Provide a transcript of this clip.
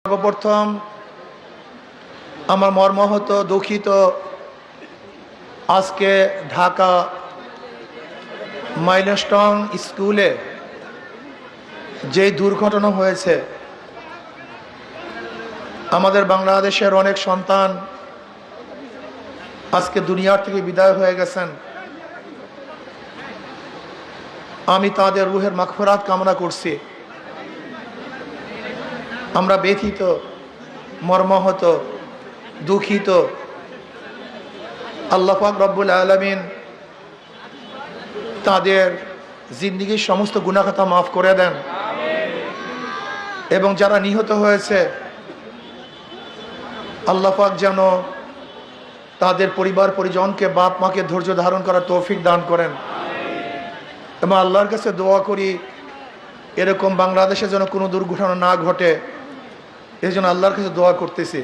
সর্বপ্রথম আমার মর্মাহত দুঃখিত আজকে ঢাকা মাইলস্টোন স্কুলে যে দুর্ঘটনা হয়েছে, আমাদের বাংলাদেশের অনেক সন্তান আজকে দুনিয়ার থেকে বিদায় হয়ে গেছেন। আমি তাদের রুহের মাগফিরাত কামনা করছি। আমরা ব্যথিত, মর্মাহত, দুঃখিত। আল্লাহ পাক রব্বুল আলামিন তাদের জিন্দেগীর সমস্ত গুনাহ খাতা মাফ করে দেন এবং যারা নিহত হয়েছে আল্লাহ পাক যেন তাদের পরিবার পরিজনকে, বাপ মাকে ধৈর্য ধারণ করার তৌফিক দান করেন। এবং আল্লাহর কাছে দোয়া করি এরকম বাংলাদেশে যেন কোনো দুর্ঘটনা না ঘটে, এই জন্য আল্লাহর কাছে দোয়া করতেছি।